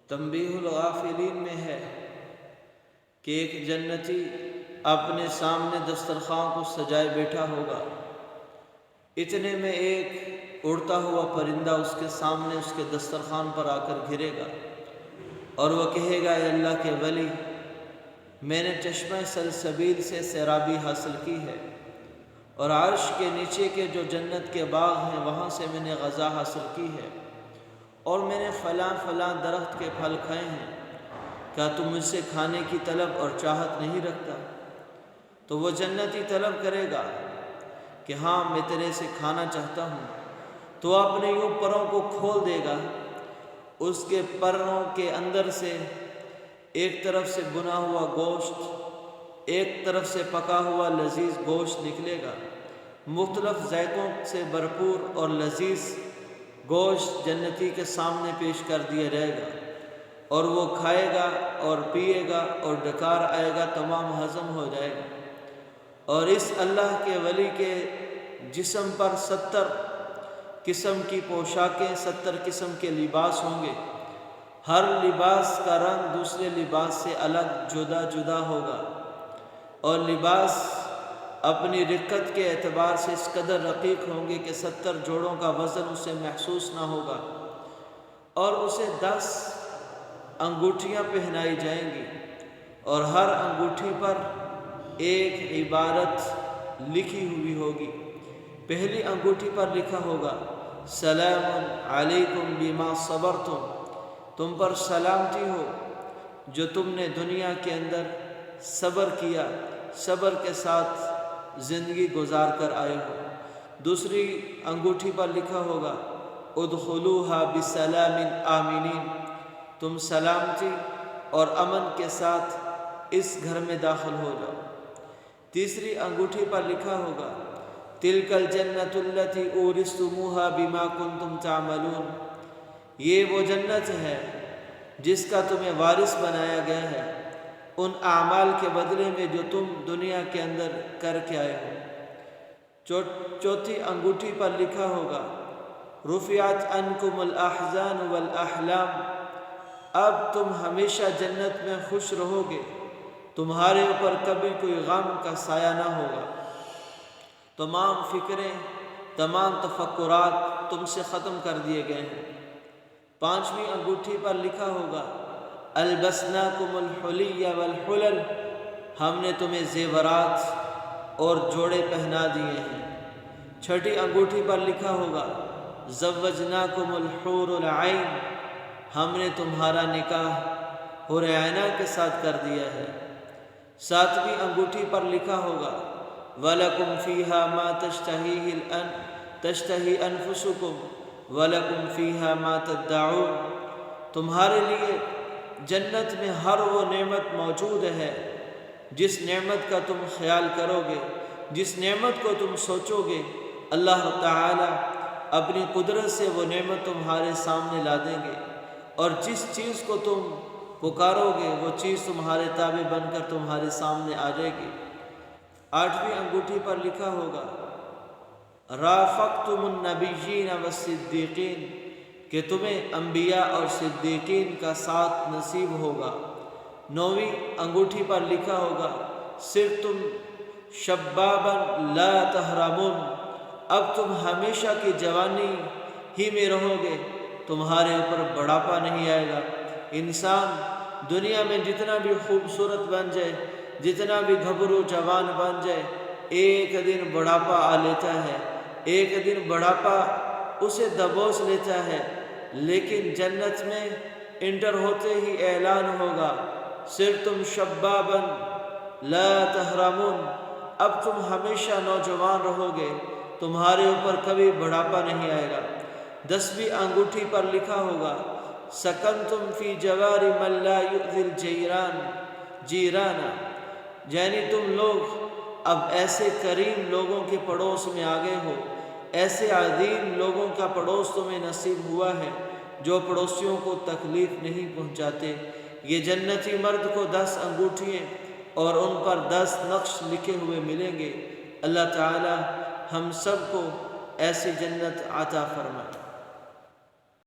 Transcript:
تنبیہ الغافلین میں ہے کہ ایک جنتی اپنے سامنے دسترخوان کو سجائے بیٹھا ہوگا، اتنے میں ایک اڑتا ہوا پرندہ اس کے سامنے اس کے دسترخوان پر آ کر گرے گا اور وہ کہے گا، اے اللہ کے ولی، میں نے چشمہ سلسبیل سے سیرابی حاصل کی ہے اور عرش کے نیچے کے جو جنت کے باغ ہیں وہاں سے میں نے غذا حاصل کی ہے اور میں نے فلاں فلاں درخت کے پھل کھائے ہیں، کیا تم مجھ سے کھانے کی طلب اور چاہت نہیں رکھتا؟ تو وہ جنتی طلب کرے گا کہ ہاں میں تیرے سے کھانا چاہتا ہوں، تو اپنے یوں پروں کو کھول دے گا، اس کے پروں کے اندر سے ایک طرف سے بنا ہوا گوشت، ایک طرف سے پکا ہوا لذیذ گوشت نکلے گا، مختلف ذائقوں سے بھرپور اور لذیذ گوشت جنتی کے سامنے پیش کر دیا جائے گا اور وہ کھائے گا اور پیے گا اور ڈکار آئے گا، تمام ہضم ہو جائے گا۔ اور اس اللہ کے ولی کے جسم پر 70 قسم کی پوشاکیں، 70 قسم کے لباس ہوں گے، ہر لباس کا رنگ دوسرے لباس سے الگ جدا جدا ہوگا، اور لباس اپنی رقت کے اعتبار سے اس قدر رقیق ہوں گے کہ 70 جوڑوں کا وزن اسے محسوس نہ ہوگا، اور اسے 10 انگوٹھیاں پہنائی جائیں گی اور ہر انگوٹھی پر ایک عبارت لکھی ہوئی ہوگی۔ پہلی انگوٹھی پر لکھا ہوگا، سلام علیکم بما صبرتم، تم پر سلامتی ہو جو تم نے دنیا کے اندر صبر کیا، صبر کے ساتھ زندگی گزار کر آئے ہو۔ دوسری انگوٹھی پر لکھا ہوگا، ادخلوها بسلام آمنین، تم سلامتی اور امن کے ساتھ اس گھر میں داخل ہو جاؤ۔ تیسری انگوٹھی پر لکھا ہوگا، تلک الجنۃ التی اورثتموها بما کنتم تعملون، یہ وہ جنت ہے جس کا تمہیں وارث بنایا گیا ہے ان اعمال کے بدلے میں جو تم دنیا کے اندر کر کے آئے ہو۔ چوتھی انگوٹھی پر لکھا ہوگا، رفعت عنکم الاحزان والاحلام، اب تم ہمیشہ جنت میں خوش رہو گے، تمہارے اوپر کبھی کوئی غم کا سایہ نہ ہوگا، تمام فکریں، تمام تفکرات تم سے ختم کر دیے گئے ہیں۔ پانچویں انگوٹھی پر لکھا ہوگا، البسناکم الحلی والحلل، ہم نے تمہیں زیورات اور جوڑے پہنا دیے ہیں۔ چھٹی انگوٹھی پر لکھا ہوگا، زوجناکم الحور العین، ہم نے تمہارا نکاح حور عینہ کے ساتھ کر دیا ہے۔ ساتویں انگوٹھی پر لکھا ہوگا، وَلَكُمْ فِيهَا مَا تَشْتَهِي أَنفُسُكُمْ وَلَكُمْ فِيهَا مَا تَدَّعُونَ، تمہارے لیے جنت میں ہر وہ نعمت موجود ہے جس نعمت کا تم خیال کرو گے، جس نعمت کو تم سوچو گے، اللہ تعالی اپنی قدرت سے وہ نعمت تمہارے سامنے لا دیں گے، اور جس چیز کو تم پکارو گے وہ چیز تمہارے تابع بن کر تمہارے سامنے آ جائے گی۔ آٹھویں انگوٹھی پر لکھا ہوگا، رافقتم النبیین والصدیقین، کہ تمہیں انبیاء اور صدیقین کا ساتھ نصیب ہوگا۔ نویں انگوٹھی پر لکھا ہوگا، صرتم شبابا لا تحرمون، اب تم ہمیشہ کی جوانی ہی میں رہو گے، تمہارے اوپر بڑھاپا نہیں آئے گا۔ انسان دنیا میں جتنا بھی خوبصورت بن جائے، جتنا بھی گھبرو جوان بن جائے، ایک دن بڑھاپا آ لیتا ہے، ایک دن بڑھاپا اسے دبوچ لیتا ہے، لیکن جنت میں انٹر ہوتے ہی اعلان ہوگا، صرتم شبابا لا تحرمون، اب تم ہمیشہ نوجوان رہو گے، تمہارے اوپر کبھی بڑھاپا نہیں آئے گا۔ 10ویں انگوٹھی پر لکھا ہوگا، سکنتم فی جوار من لا یؤذی الجیران جیرانا، یعنی تم لوگ اب ایسے کریم لوگوں کے پڑوس میں آ گئے ہو، ایسے عظیم لوگوں کا پڑوس تمہیں نصیب ہوا ہے جو پڑوسیوں کو تکلیف نہیں پہنچاتے۔ یہ جنتی مرد کو 10 انگوٹھیاں اور ان پر 10 نقش لکھے ہوئے ملیں گے۔ اللہ تعالی ہم سب کو ایسی جنت عطا فرمائے۔